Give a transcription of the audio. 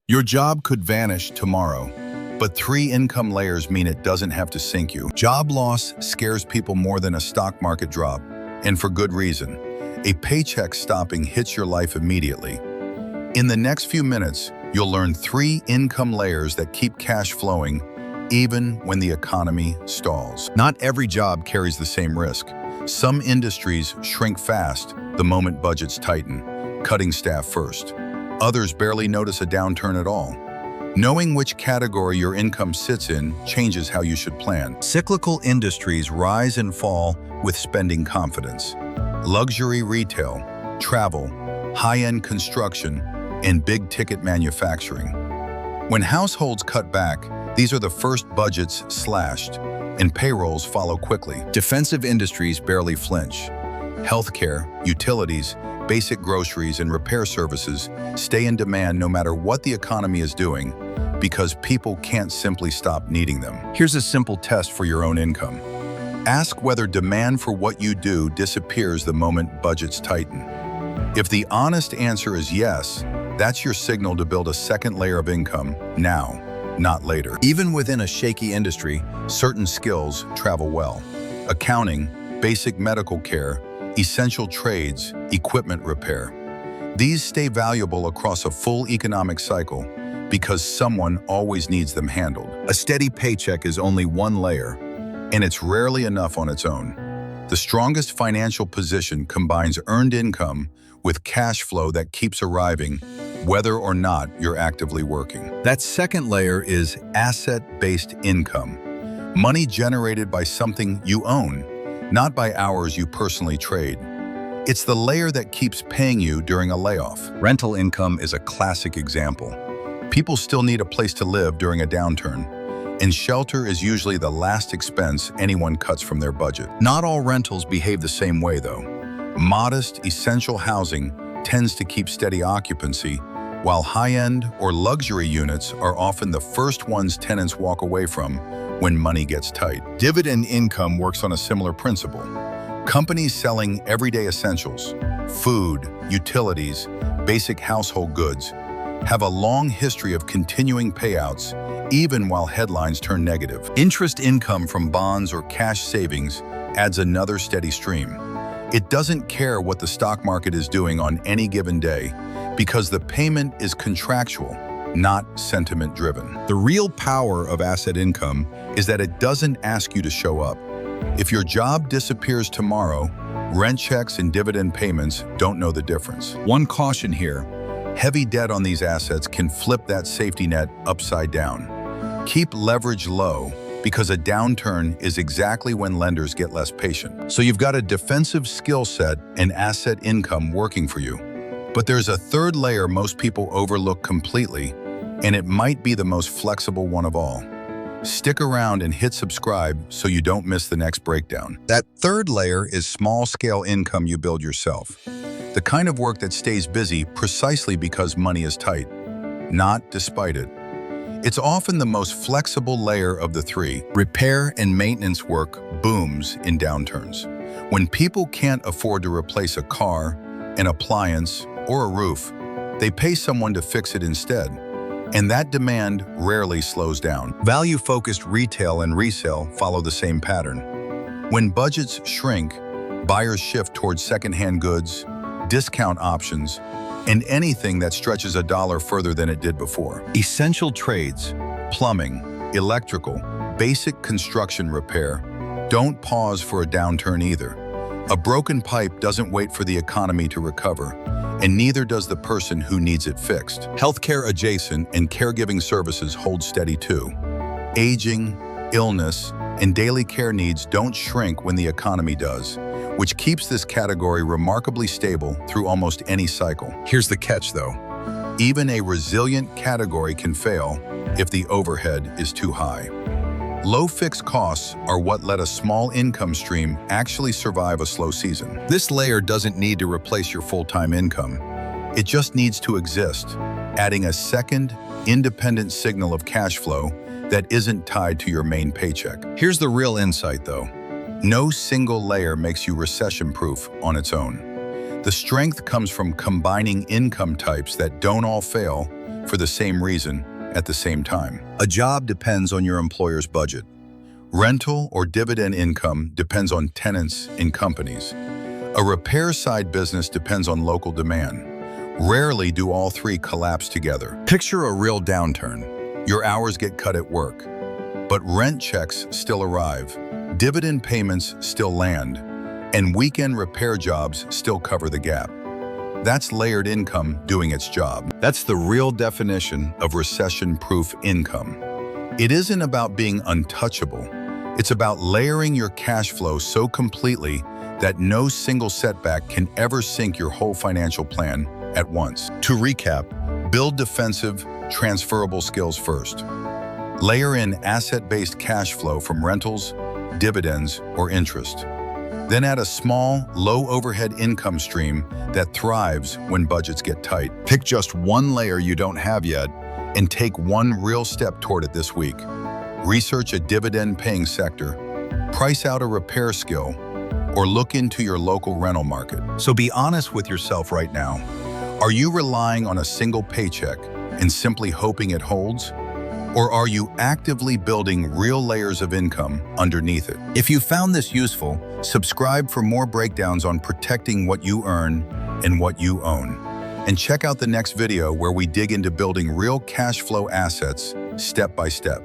Your job could vanish tomorrow, but 3 income layers mean it doesn't have to sink you. Job loss scares people more than a stock market drop, and for good reason. A paycheck stopping hits your life immediately. In the next few minutes, you'll learn 3 income layers that keep cash flowing even when the economy stalls. Not every job carries the same risk. Some industries shrink fast the moment budgets tighten, cutting staff first. Others barely notice a downturn at all. Knowing which category your income sits in changes how you should plan. Cyclical industries rise and fall with spending confidence. Luxury retail, travel, high-end construction, and big-ticket manufacturing. When households cut back, these are the first budgets slashed, and payrolls follow quickly. Defensive industries barely flinch. Healthcare, utilities, basic groceries, and repair services stay in demand no matter what the economy is doing because people can't simply stop needing them. Here's a simple test for your own income. Ask whether demand for what you do disappears the moment budgets tighten. If the honest answer is yes, that's your signal to build a second layer of income now, not later. Even within a shaky industry, certain skills travel well. Accounting, basic medical care, essential trades, equipment repair. These stay valuable across a full economic cycle because someone always needs them handled. A steady paycheck is only one layer, and it's rarely enough on its own. The strongest financial position combines earned income with cash flow that keeps arriving, whether or not you're actively working. That second layer is asset-based income, money generated by something you own, not by hours you personally trade. It's the layer that keeps paying you during a layoff. Rental income is a classic example. People still need a place to live during a downturn, and shelter is usually the last expense anyone cuts from their budget. Not all rentals behave the same way, though. Modest, essential housing tends to keep steady occupancy, while high-end or luxury units are often the first ones tenants walk away from when money gets tight. Dividend income works on a similar principle. Companies selling everyday essentials, food, utilities, basic household goods, have a long history of continuing payouts even while headlines turn negative. Interest income from bonds or cash savings adds another steady stream. It doesn't care what the stock market is doing on any given day because the payment is contractual, not sentiment-driven. The real power of asset income is that it doesn't ask you to show up. If your job disappears tomorrow, rent checks and dividend payments don't know the difference. One caution here, heavy debt on these assets can flip that safety net upside down. Keep leverage low because a downturn is exactly when lenders get less patient. So you've got a defensive skill set and asset income working for you. But there's a third layer most people overlook completely, and it might be the most flexible one of all. Stick around and hit subscribe so you don't miss the next breakdown. That third layer is small-scale income you build yourself. The kind of work that stays busy precisely because money is tight, not despite it. It's often the most flexible layer of the 3. Repair and maintenance work booms in downturns. When people can't afford to replace a car, an appliance, or a roof, they pay someone to fix it instead. And that demand rarely slows down. Value-focused retail and resale follow the same pattern. When budgets shrink, buyers shift towards secondhand goods, discount options, and anything that stretches a dollar further than it did before. Essential trades, plumbing, electrical, basic construction repair, don't pause for a downturn either. A broken pipe doesn't wait for the economy to recover, and neither does the person who needs it fixed. Healthcare adjacent and caregiving services hold steady too. Aging, illness, and daily care needs don't shrink when the economy does, which keeps this category remarkably stable through almost any cycle. Here's the catch though. Even a resilient category can fail if the overhead is too high. Low fixed costs are what let a small income stream actually survive a slow season. This layer doesn't need to replace your full-time income. It just needs to exist, adding a second, independent signal of cash flow that isn't tied to your main paycheck. Here's the real insight though. No single layer makes you recession-proof on its own. The strength comes from combining income types that don't all fail, for the same reason at the same time. A job depends on your employer's budget. Rental or dividend income depends on tenants in companies. A repair side business depends on local demand. Rarely do all three collapse together. Picture a real downturn. Your hours get cut at work, but rent checks still arrive, dividend payments still land, and weekend repair jobs still cover the gap. That's layered income doing its job. That's the real definition of recession-proof income. It isn't about being untouchable. It's about layering your cash flow so completely that no single setback can ever sink your whole financial plan at once. To recap, build defensive, transferable skills first. Layer in asset-based cash flow from rentals, dividends, or interest. Then add a small, low-overhead income stream that thrives when budgets get tight. Pick just one layer you don't have yet and take one real step toward it this week. Research a dividend-paying sector, price out a repair skill, or look into your local rental market. So be honest with yourself right now. Are you relying on a single paycheck and simply hoping it holds? Or are you actively building real layers of income underneath it? If you found this useful, subscribe for more breakdowns on protecting what you earn and what you own. And check out the next video where we dig into building real cash flow assets step by step.